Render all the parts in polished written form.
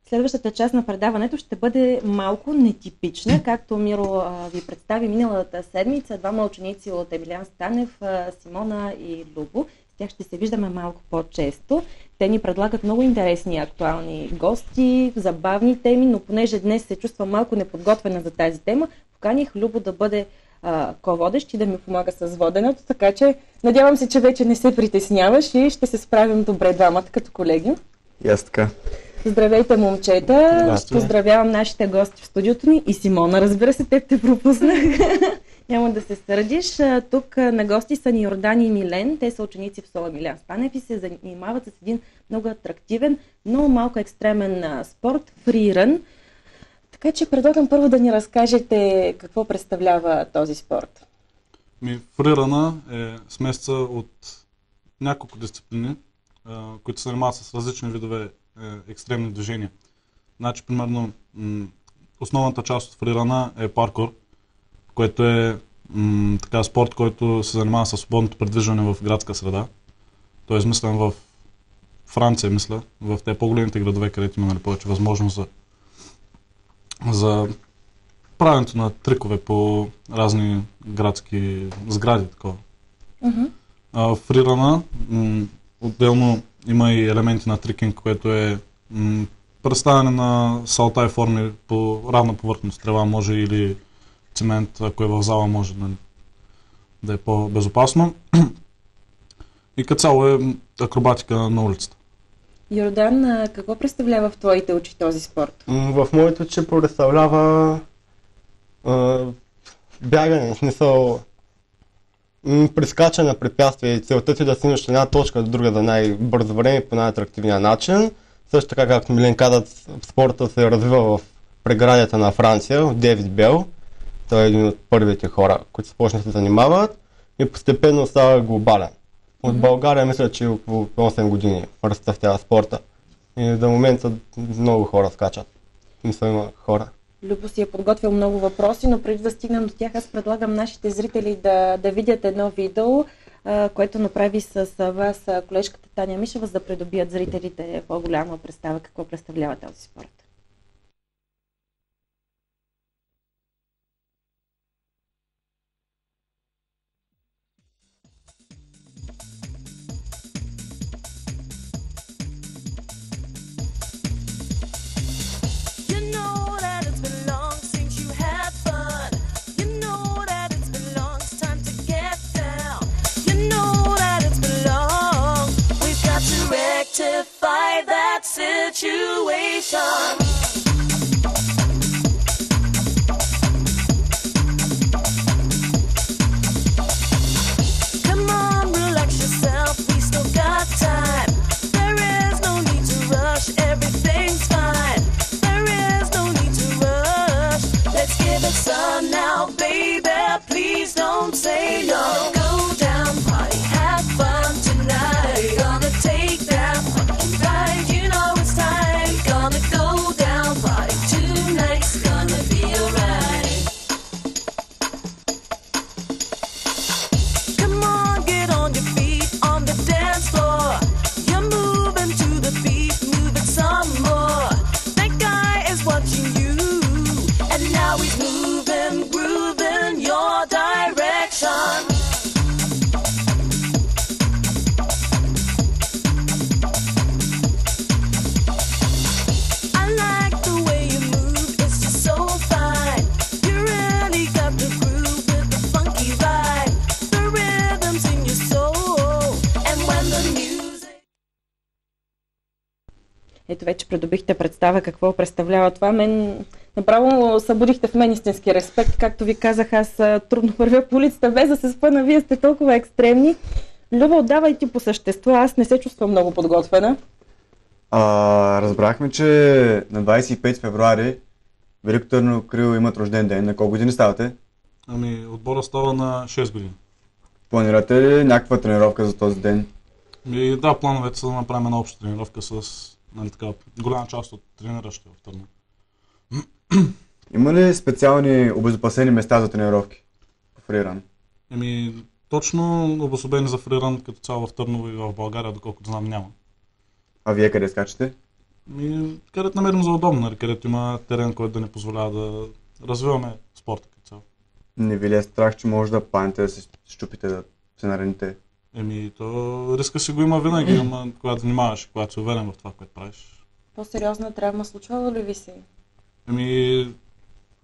Следващата част на предаването ще бъде малко нетипична, както Миро ви представи миналата седмица. Двама ученици от Емилиан Станев, Симона и Любо. С тях ще се виждаме малко по-често. Те ни предлагат много интересни и актуални гости, забавни теми, но понеже днес се чувствам малко неподготвена за тази тема, поканих Любо да бъде ко-водещ и да ми помага с воденето, така че надявам се, че вече не се притесняваш и ще се справим добре двамата като колеги. И аз така. Здравейте, момчета! Поздравявам нашите гости в студиото ни и Симона, разбира се, теб те пропуснах. Няма да се сърдиш. Тук на гости са ни Йордан и Милен. Те са ученици в СОЛ Емилиан Станев и се занимават с един много атрактивен, но малко екстремен спорт – фрирън. Така че предлагам първо да ни разкажете какво представлява този спорт. Фриръна е смесица от няколко дисциплини, които се занимават с различни видове екстремни движения. Значи, примерно, основната част от фриръна е паркур, което е така спорт, който се занимава с свободното предвижване в градска среда. Той е измислен в Франция, мисля, в те по-големите градове, където има повече възможност за правенето на трикове по разни градски сгради. Такова. Фриръна отделно има и елементи на трикинг, което е представяне на салта и форми по равна повърхност. Трева може или цемент, ако е в зала, може да е по-безопасно. И като цяло е акробатика на улицата. Йордан, какво представлява в твоите очи този спорт? В моите очи представлява бягане, в смисъл прескачане на препятствия и целта ти да стигнеш от една точка до друга за най-бързо време и по най-атрактивния начин. Също така, както Милен каза, спорта се развива в преградията на Франция от Дейвид Бел. Той е един от първите хора, които започнаха да се занимават и постепенно става глобален. От България мисля, че около 8 години разцъфтява спорта. И до момента много хора скачат. Мисля, има хора. Любо си е подготвил много въпроси, но преди да стигнем до тях, аз предлагам нашите зрители да видят едно видео, което направи с вас колежката Таня Мишева, за да придобият зрителите по-голяма представа какво представлява този спорт. That situation. Come on, relax yourself, we still got time. There is no need to rush, everything's fine. There is no need to rush. Let's give it some now, baby, please don't say no. Go down, party, have fun tonight. Gonna take that fucking ride, you know it's time. Gonna go down, party tonight. It's gonna be alright. Come on, get on your feet on the dance floor. You're moving to the beat, move it some more. That guy is watching you, and now he's moving, grooving your direction. I like the way you move, it's just so fine. You really got the groove with the funky vibe. The rhythm's in your soul, and when the music... Ето вече придобихте представа какво представлява това. Мен направо събудихте в мен истински респект. Както ви казах, аз трудно вървя по улицата без да се спъна. Вие сте толкова екстремни. Люба, отдавай ти по същество. Аз не се чувствам много подготвена. Разбрахме, че на 25 февруари Велико Търново Крил имат рожден ден. На колко години ставате? Отбора става на 6 години. Планирате ли някаква тренировка за този ден? Да, плановете са да направим една обща тренировка с голяма част от трениращите в Търново. Има ли специални обезопасени места за тренировки по фриран? Точно обособени за фриран като цяло в Търново и в България, доколкото знам, няма. А вие къде скачате? Където намерим за удобно, нали, където има терен, който да ни позволява да развиваме спорта като цяло. Не ви ли е страх, че може да паднете, да се щупите, да се нараните? То риска си го има винаги, ама когато внимаваш, когато си уверен в това, което правиш. По-сериозна травма случвала ли ви се?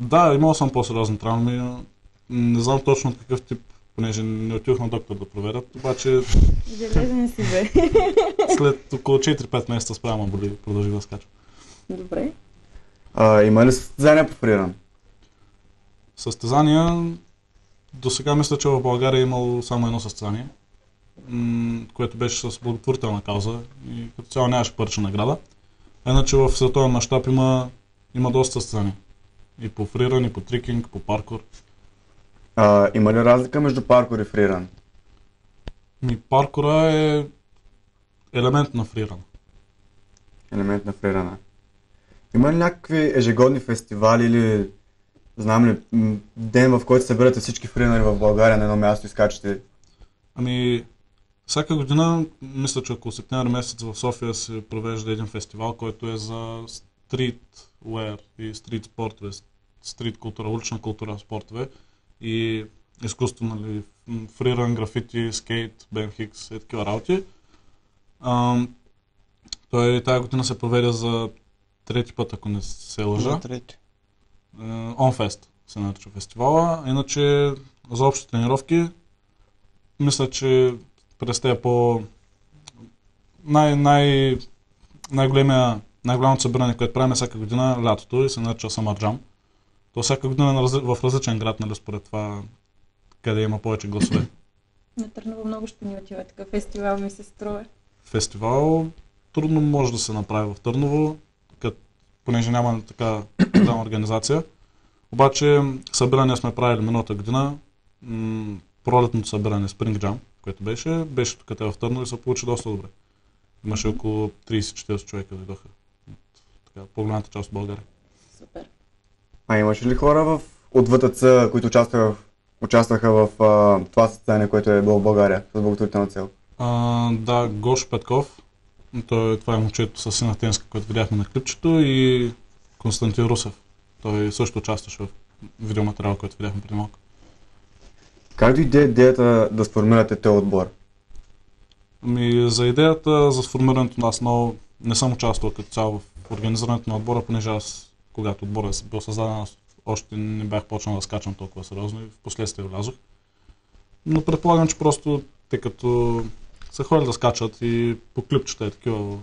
Да, имал съм по-сериозни травми, но не знам точно от какъв тип, понеже не отидох на доктор да проверят, обаче Железен си бе. след около 4-5 месеца спрямо боли, продължих да скачам. Добре. Има ли състезания по фриран? Състезания, до сега мисля, че в България е имало само едно състезание, което беше с благотворителна кауза и като цяло нямаше парична награда. Иначе в световен мащаб има доста състезания. И по фриран, и по трикинг, по паркур. Има ли разлика между паркур и фриран? Паркура е елемент на фриран. Елемент на фрирана. Има ли някакви ежегодни фестивали или знам ли, ден, в който събирате всички фринари в България на едно място и скачате? Всяка година, мисля, че около септември месец в София се провежда един фестивал, който е за стритуер и стрит спортове, стрит култура, улична култура, спортове и изкуство, нали, фриран, графити, скейт, BMX и такива работи. Той тази година се проведе за трети път, ако не се лъжа. OnFest се нарича фестивала. Иначе за общи тренировки, мисля, че през тези най-голямото събиране, което правим всяка година лятото и се нарича Summer Jam. То всяка година е в различен град, нали, според това къде има повече гласове. На Търново много ще ни отива такъв фестивал, ми се струва. Фестивал трудно може да се направи в Търново, понеже няма така голяма организация. Обаче събирания сме правили миналата година, пролетното събиране Spring Jam, което беше тук в Търново и се получи доста добре. Имаше около 30-40 човека дойдоха от по-голямата част от България. Супер. Имаше ли хора от ВТЦ, които участваха в това състезание, което е било в България с благотворителна цел? Да, Гошо Петков. Това е момчето с сина Тенска, който видяхме на клипчето, и Константин Русев. Той също участваше в видеоматериал, който видяхме преди малко. Как дойде идеята да сформирате този отбор? За идеята за сформирането на аз много не съм участвал като цяло в организирането на отбора, понеже аз, когато отборът е бил създаден, аз още не бях почнал да скачам толкова сериозно и в последствие влязох. Но предполагам, че просто тъй като са ходили да скачат и по клипчета такива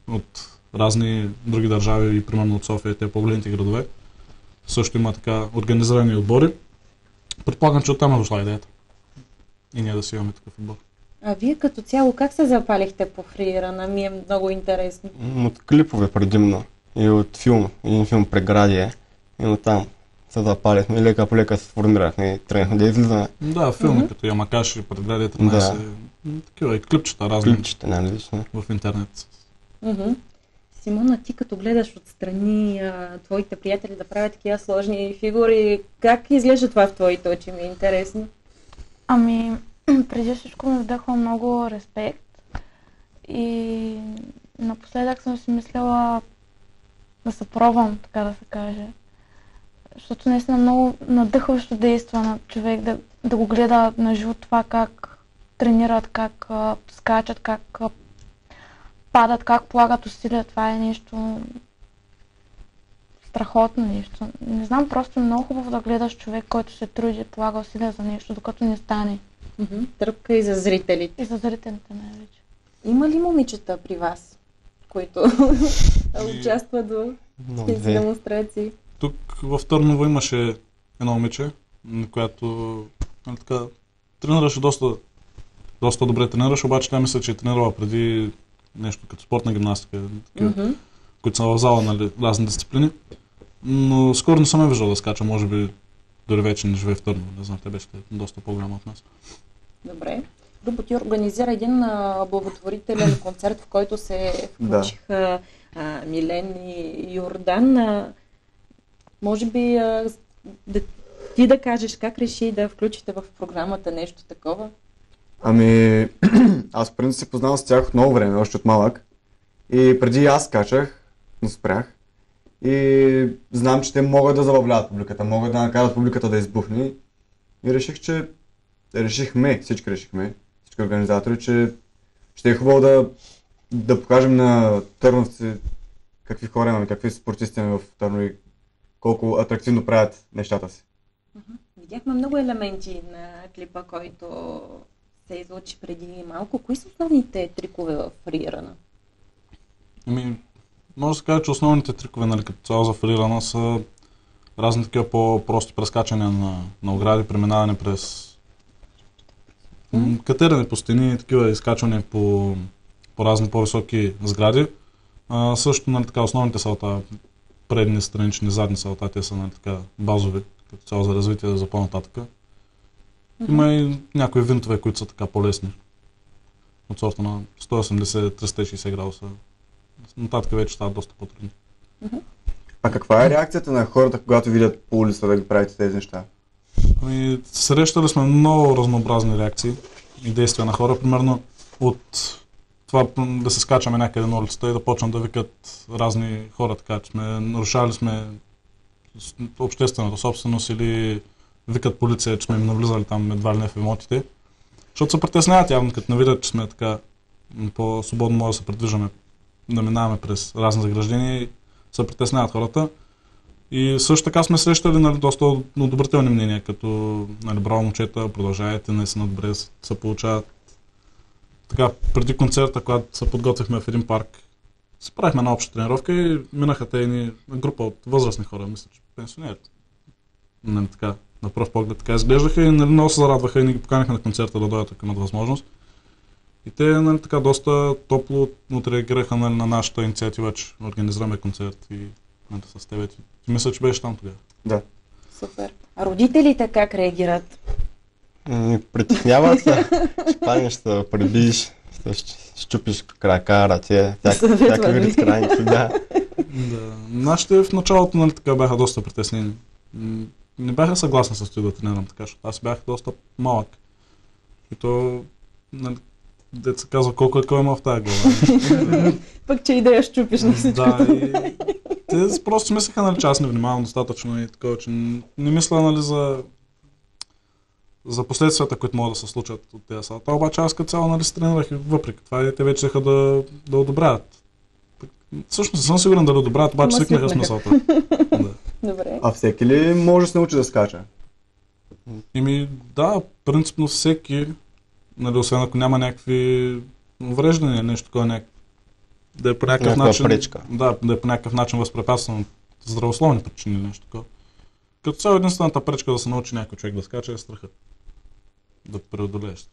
от разни други държави и примерно от София и те по-големите градове, също има така организирани отбори. Предполагам, че оттам е дошла идеята. И ние да си имаме такъв отбор. А вие като цяло как се запалихте по фрирана? Ми е много интересно. От клипове предимно и от филм. Един филм Преградие. И оттам се запалихме и лека по лека се сформирахме и тръгнахме да излизаме. Да, филми като Ямакаши, Преградие 13, такива и клипчета разни. Клипчета, най-различни. В интернет. Симона, ти като гледаш отстрани твоите приятели да правят такива сложни фигури, как изглежда това в твоите очи? Ми е интересно. Преди всичко ми вдъхва много респект и напоследък съм си мислила да се пробвам, така да се каже. Защото наистина много надъхващо действа на човек да го гледа на живо това как тренират, как скачат, как падат, как полагат усилия. Това е нещо страхотно нещо. Не знам, просто е много хубаво да гледаш човек, който се труди, полага усилия за нещо, докато не стане. Тръпка и за зрителите. И за зрителите най-вече. Има ли момичета при вас, които участват в тези демонстрации? Тук в Търново имаше едно момиче, която тренираше доста добре тренираше, обаче тя мисля, че е тренирала преди нещо като спортна гимнастика, които са в зала на разни дисциплини. Но скоро не съм я виждал да скача, може би дори вече не живее в Търново, не знам, те беше доста по-голяма от нас. Добре. Любо, ти организира един благотворителен концерт, в който се включиха Милен и Йордан. Може би ти да кажеш как реши да включите в програмата нещо такова? Аз в принцип се познавам с тях от много време, още от малък. И преди аз скачах, но спрях. И знам, че те могат да забавляват публиката, могат да накарат публиката да избухне. И решихме, всички организатори, че ще е хубаво да покажем на търновци какви хора имаме, какви спортисти имаме в Търново и колко атрактивно правят нещата си. Видяхме много елементи на клипа, който се излучи преди малко. Кои са основните трикове в фрирана? Може да се каже, че основните трикове, нали, като цяло за фрирана са разни такива по-прости прескачания на огради, преминаване през катеране по стени, такива изкачвания по разни по-високи сгради. Също, нали, така, основните салта, предни, странични, задни салта, те са, нали, така, базови, като цяло за развитие за по-нататъка. Има и някои винтове, които са така по-лесни. От сорта на 180-360 градуса. Нататък вече стават доста по-трудни. А каква е реакцията на хората, когато видят по улица да ги правите тези неща? Срещали сме много разнообразни реакции и действия на хора. Примерно от това да се скачаме някъде на улицата и да почнат да викат разни хора, така че нарушавали сме обществената собственост или викат полиция, че сме им навлизали там едва ли не в имотите. Защото се притесняват явно, като не видят, че сме така по-свободно може да се придвижваме, да минаваме през разни заграждения и се притесняват хората. И също така сме срещали, нали, доста одобрителни мнения, като, нали, браво момчета, продължавайте, наистина добре се получават. Така, преди концерта, когато се подготвихме в един парк, се правихме една обща тренировка и минаха те едни група от възрастни хора, мисля, че пенсионери. Нали, така, на пръв поглед така изглеждаха и, нали, много се зарадваха и ни ги поканихме на концерта да дойдат, ако имат възможност. И те, нали, така доста топло отреагираха, нали, на нашата инициатива, че организираме концерт и, нали, с тебе. Ти мисля, че беше там тогава. Да. Супер. А родителите как реагират? Притесняват се, ще паднеш, ще пребиш, ще щупиш крака, ръце, всякакви вид страници, да. Нашите в началото, нали, така бяха доста притеснени. Не бяха съгласни с това да тренирам така, защото аз бях доста малък. И то, нали, дето се казва колко е кой има в тази глава. Пък че и да я щупиш на всичко. Да, и те просто мислеха, нали, че аз не внимавам достатъчно и такова, че не мисля, нали, за последствията, които могат да се случат от тези салта. Обаче аз като цяло, нали, се тренирах и въпреки това и те вече еха да одобряват. Всъщност не съм сигурен дали одобряват, обаче свикнаха с мисълта. Да. Добре. А всеки ли може да се научи да скача? Да, принципно всеки, нали, освен ако няма някакви увреждания, нещо такова, да е по някакъв начин, пречка. да е по някакъв начин възпрепятствано от здравословни причини или нещо такова. Като цяло единствената пречка да се научи някой човек да скача е страхът. Да преодолееш страх.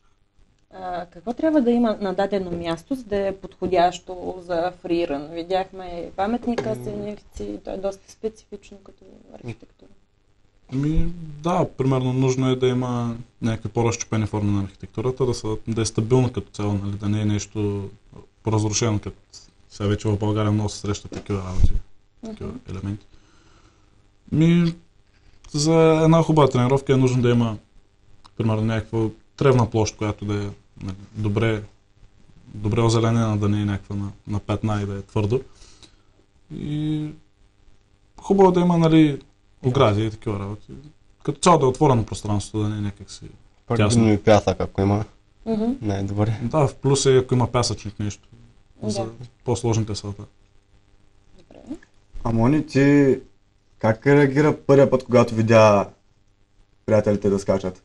Какво трябва да има на дадено място, за да е подходящо за фриран? Видяхме паметника Сенирци, той е доста специфично като архитектура. Да, примерно нужно е да има някакви по-разчупени форми на архитектурата, да е стабилна като цяло, нали, да не е нещо по-разрушено, като сега вече в България много се срещат такива работи, такива елементи. За една хубава тренировка е нужно да има, примерно, някаква тревна площ, която да е, нали, добре озеленена, да не е някаква на петна и да е твърдо. И хубаво да има, нали, огради и такива работи. Като цяло да е отворено пространството, да не е някакси тясно. И пясък, ако има, най-добре. Да, в плюс е, ако има пясъчник нещо, за по-сложните салта. Добре. Мони, ти как реагира първия път, когато видя приятелите да скачат?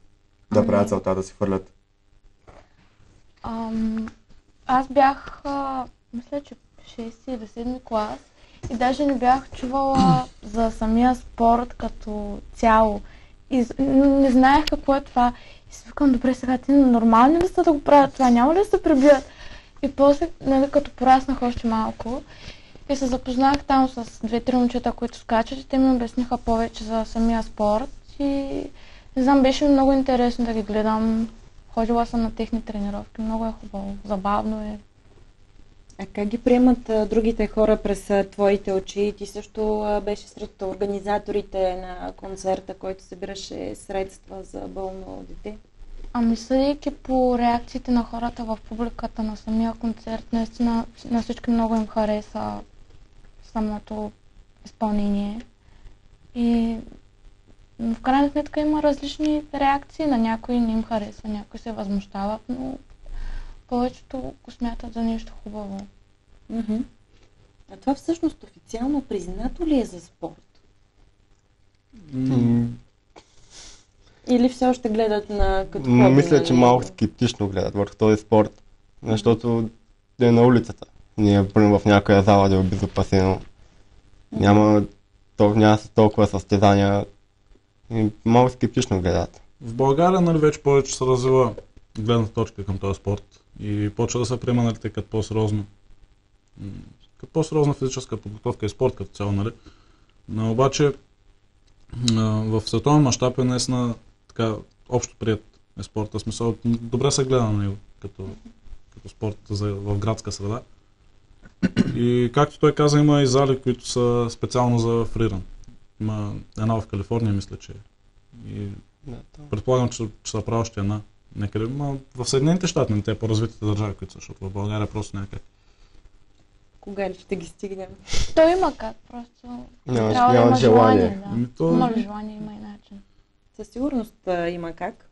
Да правят салта, да си хвърлят? Аз бях, мисля, че 6 или 7 клас и даже не бях чувала за самия спорт като цяло. И не знаех какво е това. И си викам, добре, сега ти нормални ли са да го правят това? Няма ли да се прибият? И после, нали, като пораснах още малко и се запознах там с 2-3 момчета, които скачат и те ми обясниха повече за самия спорт. И не знам, беше много интересно да ги гледам. Ходила съм на техни тренировки, много е хубаво, забавно е. А как ги приемат другите хора през твоите очи? Ти също беше сред организаторите на концерта, който събираше средства за болно дете. Съдейки по реакциите на хората в публиката на самия концерт, наистина на всички много им хареса самото изпълнение. И в крайна сметка има различни реакции. На някои не им харесва, някои се възмущават, но повечето го смятат за нещо хубаво. Мгм. А това всъщност официално признато ли е за спорт? Или все още гледат на като хобби? Мисля, че нали? малко скептично гледат върху този спорт, защото е на улицата. Ние примерно в някоя зала да е обезопасено. Няма са толкова състезания. И малко скептично гледат. В България, нали, вече повече се развива гледната точка към този спорт и почва да се приема, нали, като по-сериозно. Като по-сериозна физическа подготовка и спорт като цяло, нали. Но обаче в световен мащаб е наистина така общо приет е спорта. В смисъл, добре се гледа на него като спорт в градска среда. И както той каза, има и зали, които са специално за фриран. Има една в Калифорния, мисля, че и предполагам, че са прави още една някъде. В Съединените щати, на те по-развитите държави, които са, защото в България просто някак. Кога ли ще ги стигнем? То има как, просто Няма трябва да има желание. желание. Да. Има ли желание, има и начин. Със сигурност има как.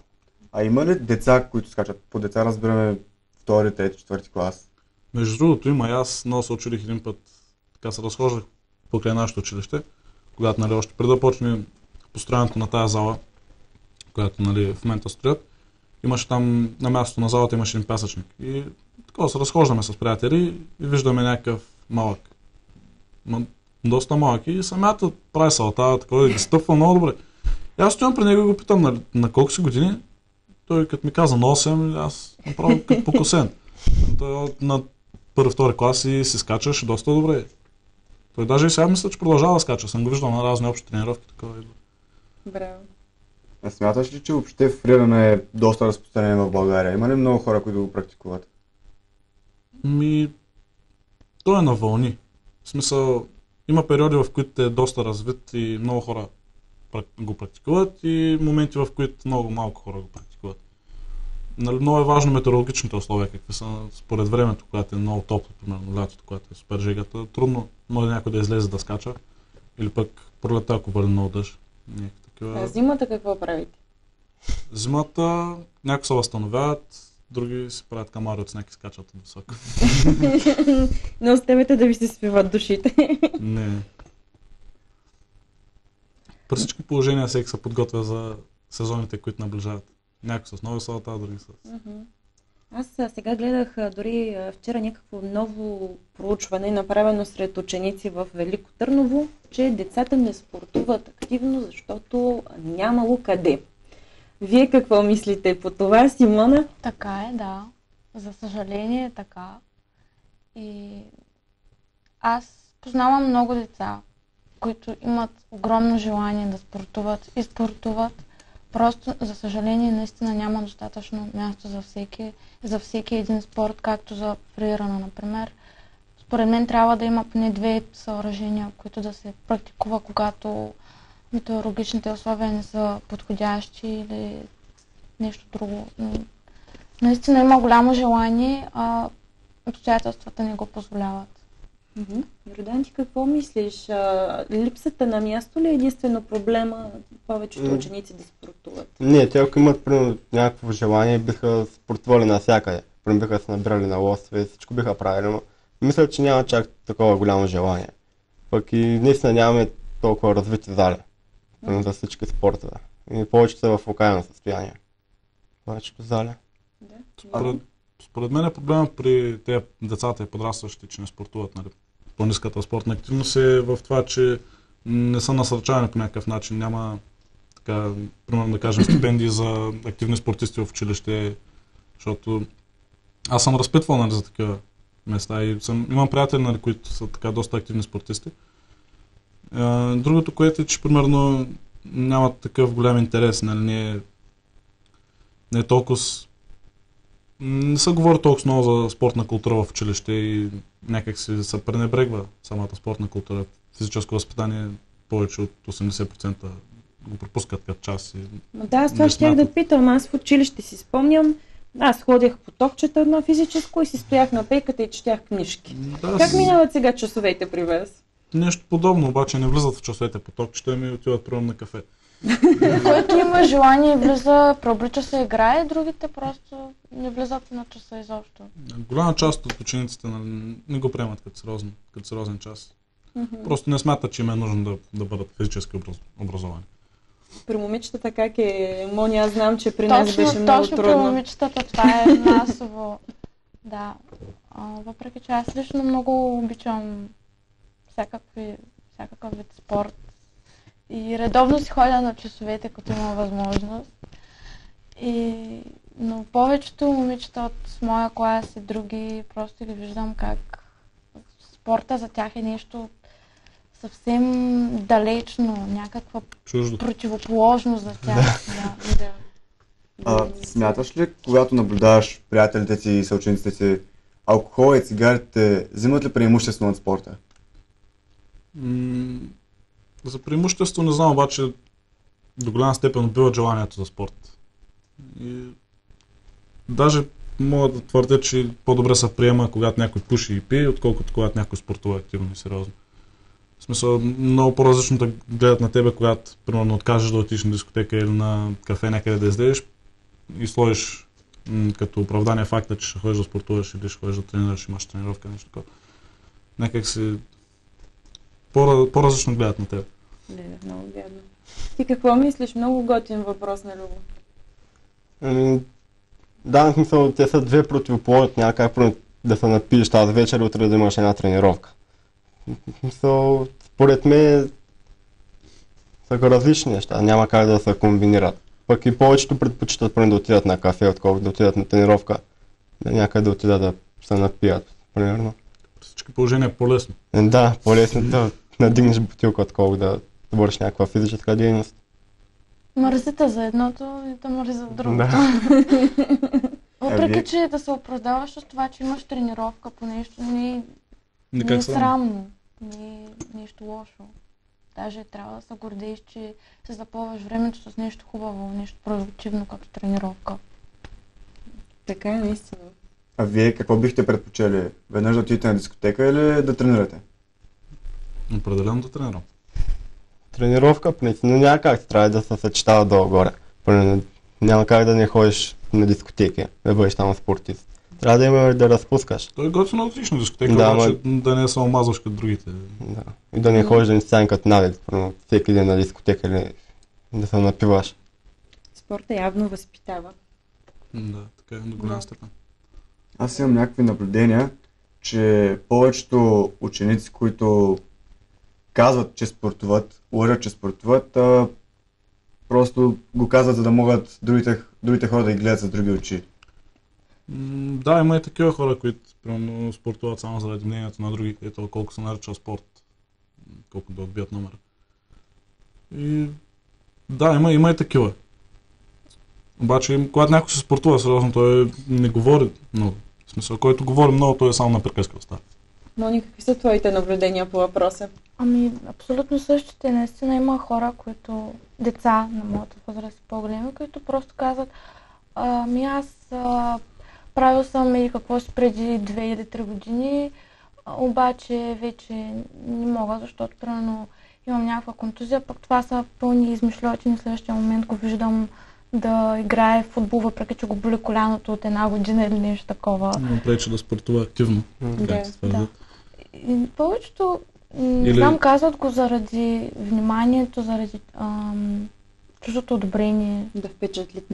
А има ли деца, които скачат? По деца разбираме втори, трети, четвърти клас. Между другото има и аз много се училих един път, така се разхождах покрай нашето училище, когато, нали, още преди да почне построяването на тая зала, която, нали, в момента строят, имаше там на мястото на залата имаше един пясъчник. И такова се разхождаме с приятели и виждаме някакъв малък. Доста малък и самата прави салата, такова и ги стъпва много добре. И аз стоям при него и го питам на колко си години. Той като ми каза на 8, аз направо като покосен. Той на първи-втори клас и се скачаше доста добре. Той даже и сега мисля, че продължава да скача. Съм го виждал на разни общи тренировки. Такова. Браво. А смяташ ли, че въобще фриране е доста разпространено в България? Има ли много хора, които го практикуват? Той е на вълни. В смисъл, има периоди, в които е доста развит и много хора го практикуват и моменти, в които много малко хора го практикуват. Нали, много е важно метеорологичните условия, какви са според времето, когато е много топло, примерно лятото, когато е супер жегата. Трудно може някой да излезе да скача или пък пролетта, ако вали много дъжд. А зимата какво правите? Зимата някои се възстановяват, други си правят камари от снег и скачат от високо. Не оставете да ви се свиват душите. Не. При всички положения всеки се подготвя за сезоните, които наближават. Някои с нови салата, други с... Аз сега гледах дори вчера някакво ново проучване, направено сред ученици в Велико Търново, че децата не спортуват активно, защото нямало къде. Вие какво мислите по това, Симона? Така е, да. За съжаление е така. И аз познавам много деца, които имат огромно желание да спортуват и спортуват. Просто, за съжаление, наистина няма достатъчно място за всеки един спорт, както за фриране, например. Според мен трябва да има поне 2 съоръжения, които да се практикува, когато метеорологичните условия не са подходящи или нещо друго. Наистина има голямо желание, а обстоятелствата не го позволяват. Родан, ти какво мислиш? Липсата на място ли е единствено проблема повечето ученици да спортуват? Не, те ако имат примерно някакво желание, биха спортували навсякъде. Примерно биха се набирали на лостове, всичко биха правили, но мисля, че няма чак такова голямо желание. Пък и наистина нямаме толкова развити зали за всички спортове. И повечето са в окаяно състояние. Повечето зали. Според мен проблема при тези децата и подрастващите, че не спортуват, нали, по-ниската спортна активност е в това, че не са насърчавани по някакъв начин. Няма, така, примерно да кажем, стипендии за активни спортисти в училище, защото аз съм разпитвал, нали, за такива места и имам приятели, нали, които са така доста активни спортисти. Другото, което е, че примерно нямат такъв голям интерес, нали, не е толкова... Не се говори толкова много за спортна култура в училище и някак се пренебрегва самата спортна култура. Физическо възпитание повече от 80% го пропускат като час. Да, аз това щях да питам. Аз в училище си спомням, аз ходях по токчета на физическо и си стоях на пейката и четях книжки. Да, как минават сега часовете при вас? Нещо подобно, обаче не влизат в часовете по токчета ми отиват примерно на кафе. Който има желание и влиза, преоблича се, играе, другите просто не влизат на часа изобщо. Голяма част от учениците не го приемат като сериозен час. Просто не смятат, че им е нужно да бъдат физически образовани. При момичетата как е, Мони, аз знам, че при нас беше много Точно при трудно. момичетата това е масово. Да. Въпреки че аз лично много обичам всякакъв вид спорт. И редовно си ходя на часовете, като има възможност. Но повечето момичета от моя клас и други, просто ги виждам как спорта за тях е нещо съвсем далечно, някаква Чуждо. противоположност за тях. Да. Смяташ ли, когато наблюдаваш приятелите си и съучениците си, алкохола и цигарите взимат ли преимущество над спорта? За преимущество не знам, обаче до голяма степен убиват желанието за спорт. И даже мога да твърдя, че по-добре се приема, когато някой пуши и пие, отколкото когато някой спортува активно и сериозно. В смисъл, много по-различно да гледат на тебе, когато примерно откажеш да отидеш на дискотека или на кафе някъде да излезеш и сложиш като оправдание факта, че ще ходиш да спортуваш или ще ходиш да тренираш, имаш тренировка, нещо такова. Някак си по-различно гледат на теб. Много гадно. Ти какво мислиш? Много готин въпрос на Любо. Да, в смисъл, те са две противоположни, няма как да се напиеш тази вечер и утре да имаш една тренировка. В смисъл, според мен са различни неща, няма как да се комбинират. Пък и повечето предпочитат да отидат на кафе, отколкото да отидат на тренировка, да някъде да отидат да се напият, примерно. При всички положения е по-лесно. Да, по-лесно да надигнеш бутилка, отколкото да вършиш някаква физическа дейност. Мързите за едното и да мързи за другото. Да. Въпреки, че да се оправдаваш с това, че имаш тренировка по нещо, не е срамно, не е нещо лошо. Даже трябва да се гордееш, че се запълваш времето с нещо хубаво, нещо продуктивно, като тренировка. Така е, наистина. А вие какво бихте предпочели? Веднъж да отидете на дискотека или да тренирате? Определено да тренирам. Тренировка, но няма как трябва да се съчетава долу-горе. Няма как да не ходиш на дискотеки, да бъдеш там спортист. Трябва да има да разпускаш. Той е готино да отидеш на дискотека, Да, обаче да не е само мазваш като другите. Да. И да не ходиш да не стане като навик, всеки ден на дискотека или да се напиваш. Спорта явно възпитава. Да, така е до голяма степен. Аз имам някакви наблюдения, че повечето ученици, които казват, че спортуват, лъжат, че спортуват, просто го казват, за да могат другите хора да ги гледат с други очи. Да, има и такива хора, които примерно спортуват само заради мнението на другите, ето колко се нарича спорт, колко да отбият номера. И да, има и такива. Обаче, когато някой се спортува сериозно, той не говори много. В смисъл, който говори много, той е само на приказки остава. Мони, какви са твоите наблюдения по въпроса? Абсолютно същите. Наистина има хора, които, деца на моята възраст и по-големи, които просто казват, аз правил съм и какво си преди 2 или 3 години, обаче вече не мога, защото примерно имам някаква контузия, пък това са пълни измишлётини, в следващия момент го виждам да играе в футбол, въпреки че го боли коляното от 1 година или нещо такова. Но пречи да спортува активно. Да. И повечето, не знам, казват го заради вниманието, заради чуждото одобрение. Да впечатлят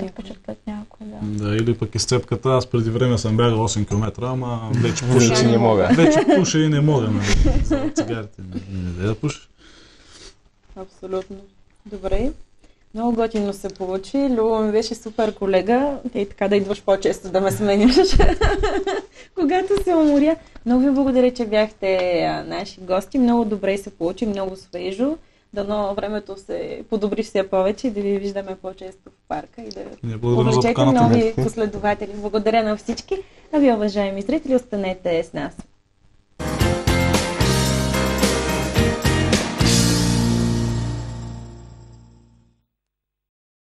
някой. Да, или пък изцепката, аз преди време съм бягал 8 км, ама вече Вече не мога. Вече пуша и не мога, нали? За цигарите не да пуша. Абсолютно. Добре. Много готино се получи. Любо ми беше супер колега. И така да идваш по-често да ме сменяш. Когато се уморя. Много ви благодаря, че бяхте наши гости. Много добре се получи, много свежо. Дано времето се подобри все повече и да ви виждаме по-често в парка и да повлечете нови последователи. Благодаря на всички. А ви, уважаеми зрители, останете с нас.